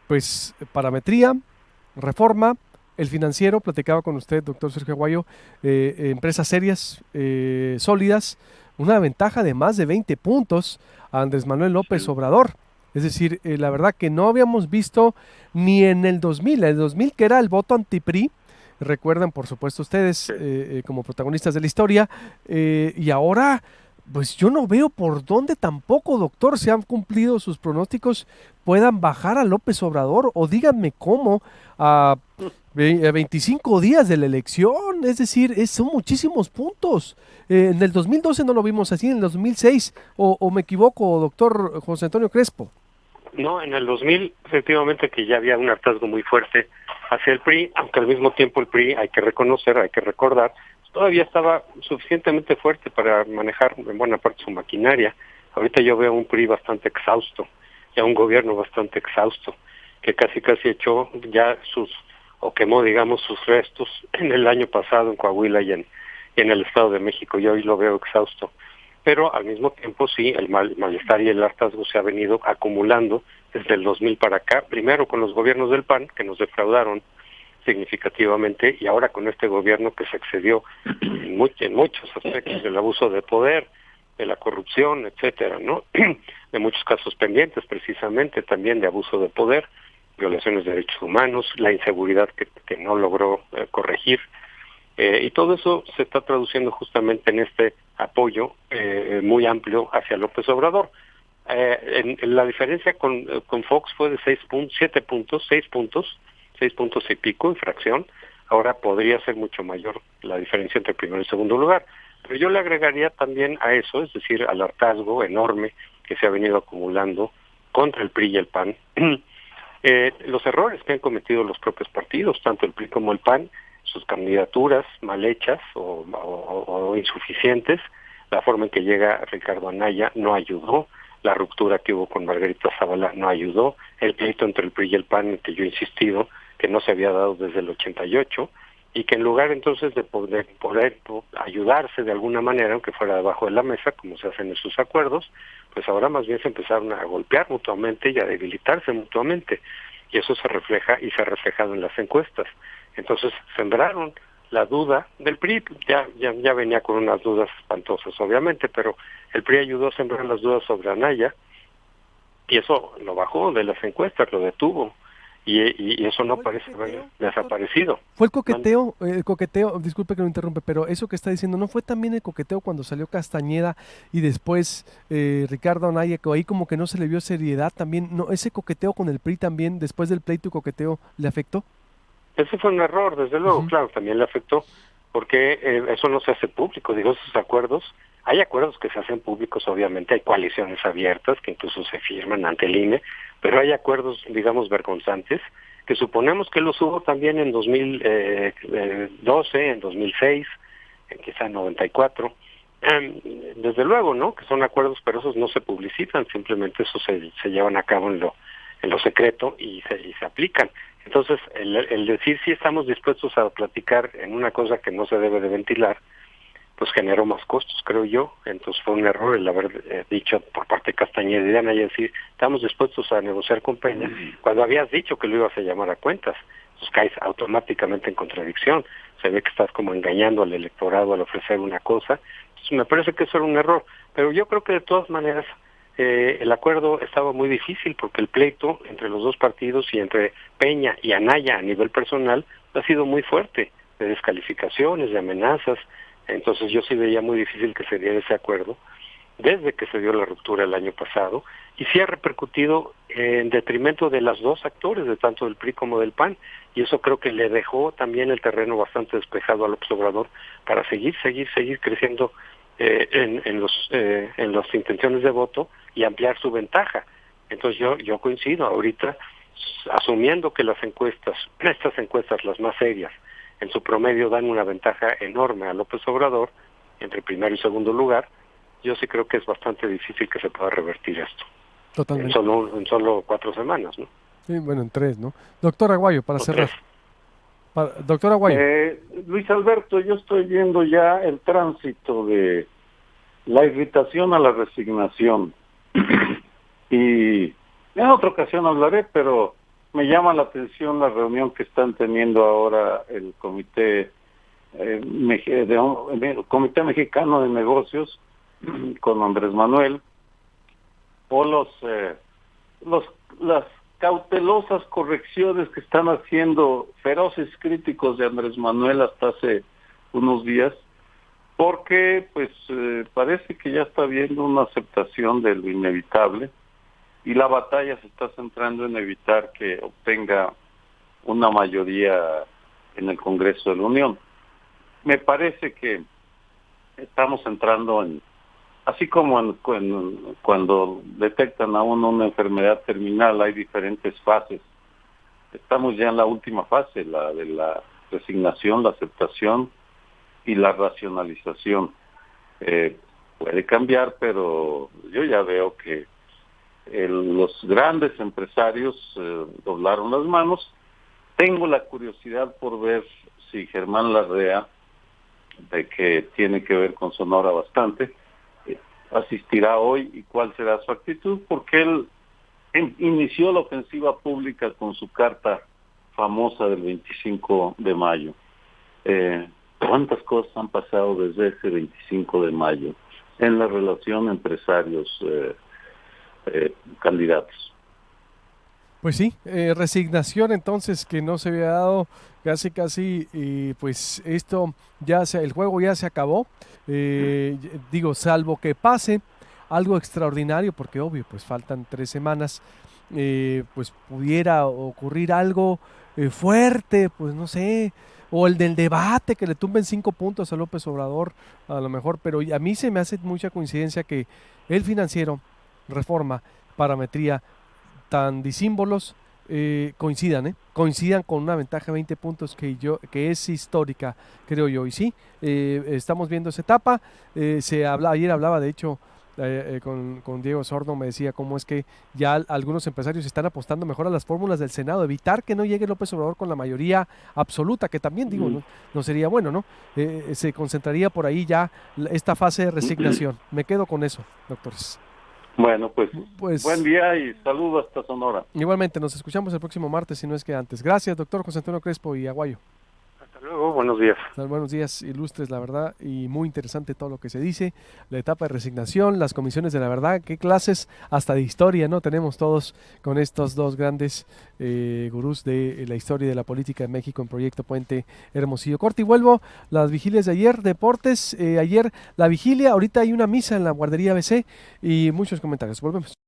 pues parametría, reforma, el financiero, platicaba con usted, doctor Sergio Aguayo, empresas serias, sólidas, una ventaja de más de 20 puntos a Andrés Manuel López Sí, Obrador. Es decir, la verdad que no habíamos visto ni en el 2000 que era el voto anti-PRI, recuerdan por supuesto ustedes sí. como protagonistas de la historia, y ahora pues yo no veo por dónde tampoco, doctor, se han cumplido sus pronósticos, puedan bajar a López Obrador, o díganme cómo, a 25 días de la elección, es decir, son muchísimos puntos. En el 2012 no lo vimos así, en el 2006, o me equivoco, doctor José Antonio Crespo. No, en el 2000 efectivamente que ya había un hartazgo muy fuerte hacia el PRI, aunque al mismo tiempo el PRI, hay que reconocer, hay que recordar, todavía estaba suficientemente fuerte para manejar en buena parte su maquinaria. Ahorita yo veo un PRI bastante exhausto, ya un gobierno bastante exhausto, que casi echó ya o quemó, digamos, sus restos en el año pasado en Coahuila y en el Estado de México. Yo hoy lo veo exhausto. Pero al mismo tiempo sí, el malestar y el hartazgo se ha venido acumulando desde el 2000 para acá, primero con los gobiernos del PAN, que nos defraudaron significativamente, y ahora con este gobierno que se excedió en muchos aspectos del abuso de poder, de la corrupción, etcétera, ¿no? De muchos casos pendientes, precisamente, también de abuso de poder, violaciones de derechos humanos, la inseguridad que no logró corregir, y todo eso se está traduciendo justamente en este apoyo muy amplio hacia López Obrador. En la diferencia con Fox fue de 7 puntos, 6 puntos y pico, infracción. Ahora podría ser mucho mayor la diferencia entre primero y segundo lugar. Pero yo le agregaría también a eso, es decir, al hartazgo enorme que se ha venido acumulando contra el PRI y el PAN, los errores que han cometido los propios partidos, tanto el PRI como el PAN, sus candidaturas mal hechas o insuficientes, la forma en que llega Ricardo Anaya no ayudó, la ruptura que hubo con Margarita Zavala no ayudó, el pleito entre el PRI y el PAN, en que yo he insistido que no se había dado desde el 88, y que en lugar entonces de poder ayudarse de alguna manera, aunque fuera debajo de la mesa, como se hacen en sus acuerdos, pues ahora más bien se empezaron a golpear mutuamente y a debilitarse mutuamente, y eso se refleja y se ha reflejado en las encuestas. Entonces sembraron la duda del PRI, ya venía con unas dudas espantosas obviamente, pero el PRI ayudó a sembrar las dudas sobre Anaya, y eso lo bajó de las encuestas, lo detuvo, y eso no ¿Fue el parece haber coqueteo, doctor? desaparecido. Fue Mande. el coqueteo, disculpe que lo interrumpe, pero eso que está diciendo, ¿no fue también el coqueteo cuando salió Castañeda y después Ricardo Anaya, que ahí como que no se le vio seriedad también? ¿No, ese coqueteo con el PRI también, después del pleito y coqueteo, le afectó? Ese fue un error, desde luego, Ujú. claro, también le afectó, porque eso no se hace público, digo, esos acuerdos, hay acuerdos que se hacen públicos, obviamente, hay coaliciones abiertas que incluso se firman ante el INE, pero hay acuerdos, digamos, vergonzantes, que suponemos que los hubo también en 2012, en 2006, quizá en 94, desde luego, ¿no?, que son acuerdos, pero esos no se publicitan, simplemente esos se llevan a cabo en lo secreto y se aplican. Entonces, el decir si estamos dispuestos a platicar en una cosa que no se debe de ventilar, pues generó más costos, creo yo. Entonces fue un error el haber dicho por parte de Castañeda y de Ana, y decir, estamos dispuestos a negociar con Peña, cuando habías dicho que lo ibas a llamar a cuentas. Entonces caes automáticamente en contradicción. Se ve que estás como engañando al electorado al ofrecer una cosa. Entonces me parece que eso era un error. Pero yo creo que de todas maneras el acuerdo estaba muy difícil porque el pleito entre los dos partidos y entre Peña y Anaya a nivel personal ha sido muy fuerte, de descalificaciones, de amenazas. Entonces yo sí veía muy difícil que se diera ese acuerdo desde que se dio la ruptura el año pasado, y sí ha repercutido en detrimento de los dos actores, de tanto del PRI como del PAN, y eso creo que le dejó también el terreno bastante despejado a López Obrador para seguir creciendo en las intenciones de voto y ampliar su ventaja. Entonces yo coincido ahorita, asumiendo que estas encuestas las más serias, en su promedio dan una ventaja enorme a López Obrador, entre primero y segundo lugar, yo sí creo que es bastante difícil que se pueda revertir esto Totalmente. en solo 4 semanas, ¿no? Sí, bueno, en tres, ¿no? Doctor Aguayo, para O 3. cerrar. Doctor Aguayo. Luis Alberto, yo estoy viendo ya el tránsito de la irritación a la resignación. Y en otra ocasión hablaré, pero me llama la atención la reunión que están teniendo ahora el Comité Mexicano de Negocios con Andrés Manuel, o las cautelosas correcciones que están haciendo feroces críticos de Andrés Manuel hasta hace unos días, porque pues parece que ya está habiendo una aceptación de lo inevitable y la batalla se está centrando en evitar que obtenga una mayoría en el Congreso de la Unión. Me parece que estamos entrando en, así como cuando detectan a uno una enfermedad terminal, hay diferentes fases. Estamos ya en la última fase, la de la resignación, la aceptación y la racionalización. Puede cambiar, pero yo ya veo que los grandes empresarios doblaron las manos. Tengo la curiosidad por ver si Germán Larrea, de que tiene que ver con Sonora bastante, asistirá hoy y cuál será su actitud, porque él inició la ofensiva pública con su carta famosa del 25 de mayo. ¿Cuántas cosas han pasado desde ese 25 de mayo en la relación empresarios-candidatos? Pues sí, resignación entonces que no se había dado casi, pues esto el juego ya se acabó, digo, salvo que pase algo extraordinario, porque obvio, pues faltan 3 semanas, pues pudiera ocurrir algo fuerte, pues no sé, o el del debate, que le tumben 5 puntos a López Obrador, a lo mejor, pero a mí se me hace mucha coincidencia que el financiero, Reforma, Parametría, tan disímbolos coincidan con una ventaja de 20 puntos que es histórica, creo yo. Y sí, estamos viendo esa etapa. Ayer hablaba, de hecho, con Diego Sordo, me decía cómo es que ya algunos empresarios están apostando mejor a las fórmulas del Senado, evitar que no llegue López Obrador con la mayoría absoluta, que también digo, no sería bueno, ¿no? Se concentraría por ahí ya esta fase de resignación. Me quedo con eso, doctores. Bueno, pues buen día y saludos hasta Sonora. Igualmente, nos escuchamos el próximo martes, si no es que antes. Gracias, doctor José Antonio Crespo y Aguayo. Hasta luego, buenos días. Buenos días, ilustres, la verdad, y muy interesante todo lo que se dice, la etapa de resignación, las comisiones de la verdad, qué clases hasta de historia, ¿no? Tenemos todos con estos dos grandes gurús de la historia y de la política de México en Proyecto Puente Hermosillo. Corte y vuelvo, las vigilias de ayer, deportes, ayer la vigilia, ahorita hay una misa en la guardería ABC y muchos comentarios. Volvemos.